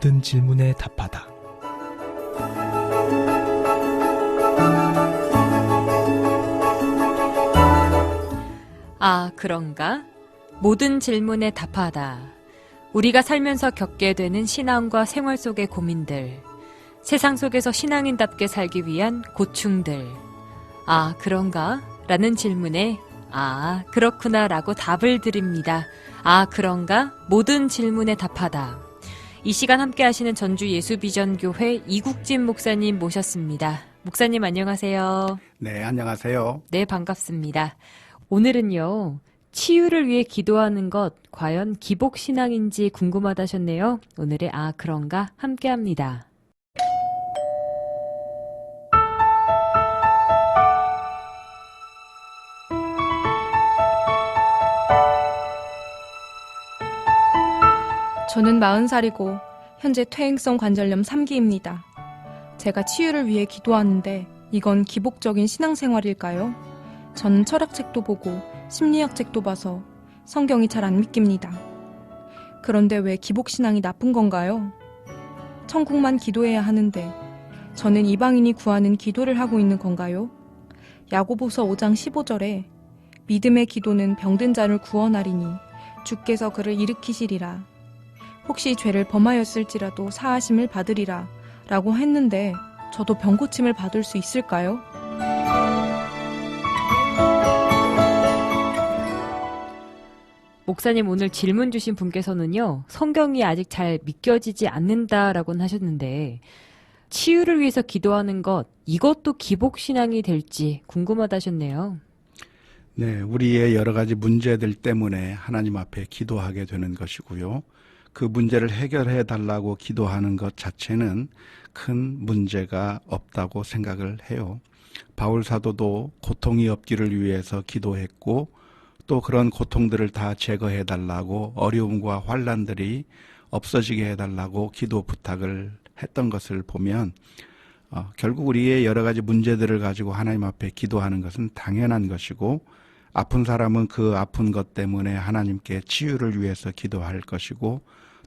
모든 질문에 답하다. 아, 그런가? 모든 질문에 답하다. 우리가 살면서 겪게 되는 신앙과 생활 속의 고민들, 세상 속에서 신앙인답게 살기 위한 고충들. 아, 그런가? 라는 질문에 아, 그렇구나 라고 답을 드립니다. 아, 그런가? 모든 질문에 답하다. 이 시간 함께 하시는 전주 예수비전교회 이국진 목사님 모셨습니다. 목사님 안녕하세요. 네, 안녕하세요. 네, 반갑습니다. 오늘은요, 치유를 위해 기도하는 것 과연 기복신앙인지 궁금하다셨네요. 오늘의 아, 그런가? 함께 합니다. 저는 40살이고 현재 퇴행성 관절염 3기입니다. 제가 치유를 위해 기도하는데 이건 기복적인 신앙생활일까요? 저는 철학책도 보고 심리학 책도 봐서 성경이 잘 안 믿깁니다. 그런데 왜 기복신앙이 나쁜 건가요? 천국만 기도해야 하는데 저는 이방인이 구하는 기도를 하고 있는 건가요? 야고보서 5장 15절에 믿음의 기도는 병든 자를 구원하리니 주께서 그를 일으키시리라. 혹시 죄를 범하였을지라도 사하심을 받으리라 라고 했는데 저도 병고침을 받을 수 있을까요? 목사님 오늘 질문 주신 분께서는요, 성경이 아직 잘 믿겨지지 않는다라고는 하셨는데, 치유를 위해서 기도하는 것, 이것도 기복신앙이 될지 궁금하다셨네요. 네, 우리의 여러 가지 문제들 때문에 하나님 앞에 기도하게 되는 것이고요. 그 문제를 해결해 달라고 기도하는 것 자체는 큰 문제가 없다고 생각을 해요. 바울 사도도 고통이 없기를 위해서 기도했고 또 그런 고통들을 다 제거해 달라고 어려움과 환난들이 없어지게 해달라고 기도 부탁을 했던 것을 보면 결국 우리의 여러 가지 문제들을 가지고 하나님 앞에 기도하는 것은 당연한 것이고 아픈 사람은 그 아픈 것 때문에 하나님께 치유를 위해서 기도할 것이고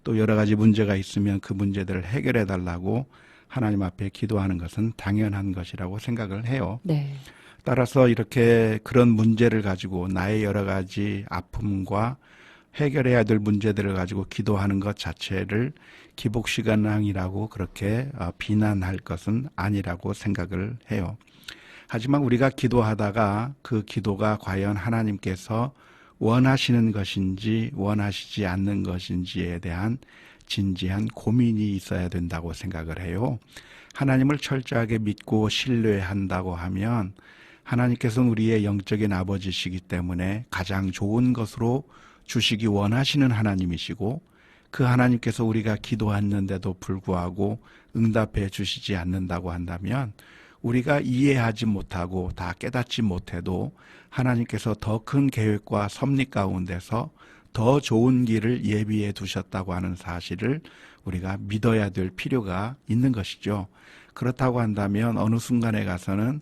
또 여러 가지 문제가 있으면 그 문제들을 해결해 달라고 하나님 앞에 기도하는 것은 당연한 것이라고 생각을 해요. 네. 따라서 이렇게 그런 문제를 가지고 나의 여러 가지 아픔과 해결해야 될 문제들을 가지고 기도하는 것 자체를 기복신앙이라고 그렇게 비난할 것은 아니라고 생각을 해요. 하지만 우리가 기도하다가 그 기도가 과연 하나님께서 원하시는 것인지 원하시지 않는 것인지에 대한 진지한 고민이 있어야 된다고 생각을 해요. 하나님을 철저하게 믿고 신뢰한다고 하면 하나님께서는 우리의 영적인 아버지시기 때문에 가장 좋은 것으로 주시기 원하시는 하나님이시고 그 하나님께서 우리가 기도했는데도 불구하고 응답해 주시지 않는다고 한다면 우리가 이해하지 못하고 다 깨닫지 못해도 하나님께서 더 큰 계획과 섭리 가운데서 더 좋은 길을 예비해 두셨다고 하는 사실을 우리가 믿어야 될 필요가 있는 것이죠. 그렇다고 한다면 어느 순간에 가서는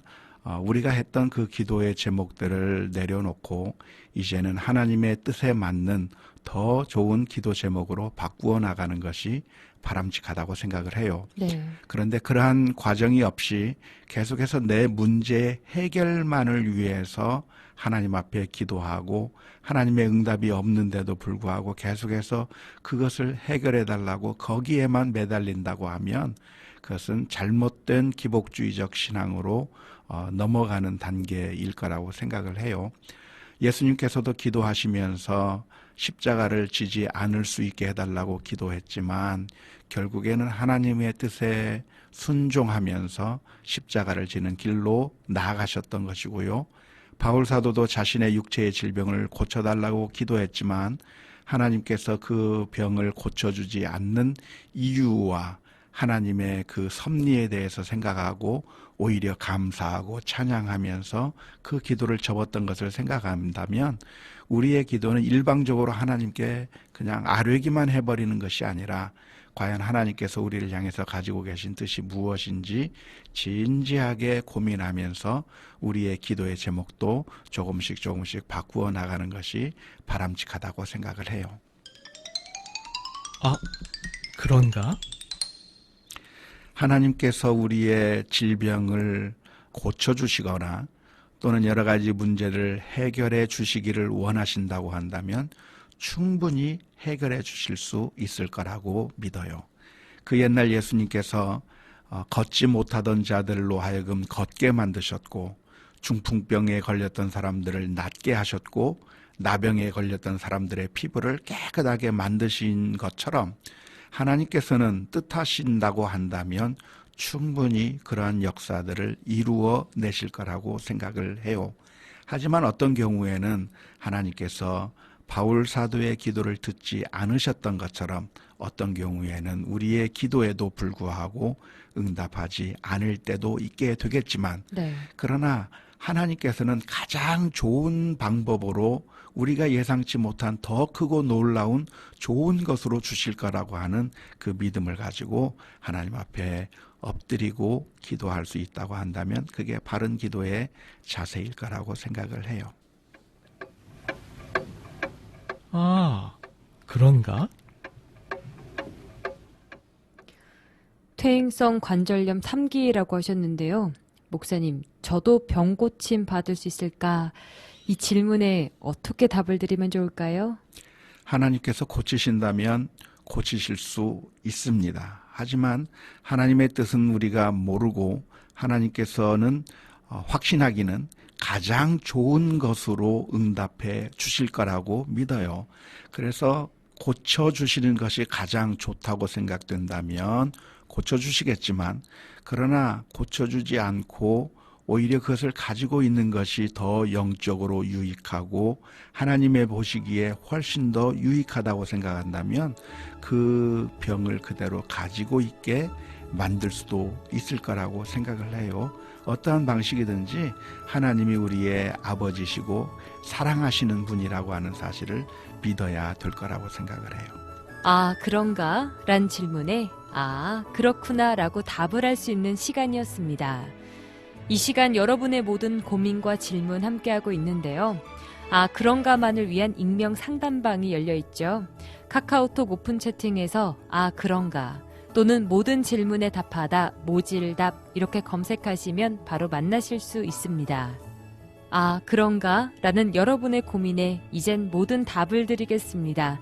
우리가 했던 그 기도의 제목들을 내려놓고 이제는 하나님의 뜻에 맞는 더 좋은 기도 제목으로 바꾸어 나가는 것이 바람직하다고 생각을 해요. 네. 그런데 그러한 과정이 없이 계속해서 내 문제 해결만을 위해서 하나님 앞에 기도하고 하나님의 응답이 없는데도 불구하고 계속해서 그것을 해결해 달라고 거기에만 매달린다고 하면 그것은 잘못된 기복주의적 신앙으로 넘어가는 단계일 거라고 생각을 해요. 예수님께서도 기도하시면서 십자가를 지지 않을 수 있게 해달라고 기도했지만 결국에는 하나님의 뜻에 순종하면서 십자가를 지는 길로 나아가셨던 것이고요. 바울 사도도 자신의 육체의 질병을 고쳐달라고 기도했지만 하나님께서 그 병을 고쳐주지 않는 이유와 하나님의 그 섭리에 대해서 생각하고 오히려 감사하고 찬양하면서 그 기도를 접었던 것을 생각한다면 우리의 기도는 일방적으로 하나님께 그냥 아뢰기만 해버리는 것이 아니라 과연 하나님께서 우리를 향해서 가지고 계신 뜻이 무엇인지 진지하게 고민하면서 우리의 기도의 제목도 조금씩 바꾸어 나가는 것이 바람직하다고 생각을 해요. 아, 그런가? 하나님께서 우리의 질병을 고쳐주시거나 또는 여러 가지 문제를 해결해 주시기를 원하신다고 한다면 충분히 해결해 주실 수 있을 거라고 믿어요. 그 옛날 예수님께서 걷지 못하던 자들로 하여금 걷게 만드셨고, 중풍병에 걸렸던 사람들을 낫게 하셨고, 나병에 걸렸던 사람들의 피부를 깨끗하게 만드신 것처럼 하나님께서는 뜻하신다고 한다면 충분히 그러한 역사들을 이루어 내실 거라고 생각을 해요. 하지만 어떤 경우에는 하나님께서 바울 사도의 기도를 듣지 않으셨던 것처럼 어떤 경우에는 우리의 기도에도 불구하고 응답하지 않을 때도 있게 되겠지만, 네. 그러나 하나님께서는 가장 좋은 방법으로 우리가 예상치 못한 더 크고 놀라운 좋은 것으로 주실 거라고 하는 그 믿음을 가지고 하나님 앞에 엎드리고 기도할 수 있다고 한다면 그게 바른 기도의 자세일 거라고 생각을 해요. 아, 그런가? 퇴행성 관절염 3기라고 하셨는데요. 목사님, 저도 병 고침 받을 수 있을까? 이 질문에 어떻게 답을 드리면 좋을까요? 하나님께서 고치신다면 고치실 수 있습니다. 하지만 하나님의 뜻은 우리가 모르고 하나님께서는 확신하기는 가장 좋은 것으로 응답해 주실 거라고 믿어요. 그래서 고쳐주시는 것이 가장 좋다고 생각된다면 고쳐주시겠지만, 그러나 고쳐주지 않고 오히려 그것을 가지고 있는 것이 더 영적으로 유익하고 하나님의 보시기에 훨씬 더 유익하다고 생각한다면 그 병을 그대로 가지고 있게 만들 수도 있을 거라고 생각을 해요. 어떠한 방식이든지 하나님이 우리의 아버지시고 사랑하시는 분이라고 하는 사실을 믿어야 될 거라고 생각을 해요. 아, 그런가? 란 질문에 아, 그렇구나 라고 답을 할 수 있는 시간이었습니다. 이 시간 여러분의 모든 고민과 질문 함께하고 있는데요. 아, 그런가만을 위한 익명 상담방이 열려있죠. 카카오톡 오픈 채팅에서 아, 그런가 또는 모든 질문에 답하다, 모질답 이렇게 검색하시면 바로 만나실 수 있습니다. 아, 그런가? 라는 여러분의 고민에 이젠 모든 답을 드리겠습니다.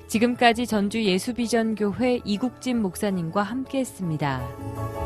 지금까지 전주 예수비전교회 이국진 목사님과 함께했습니다.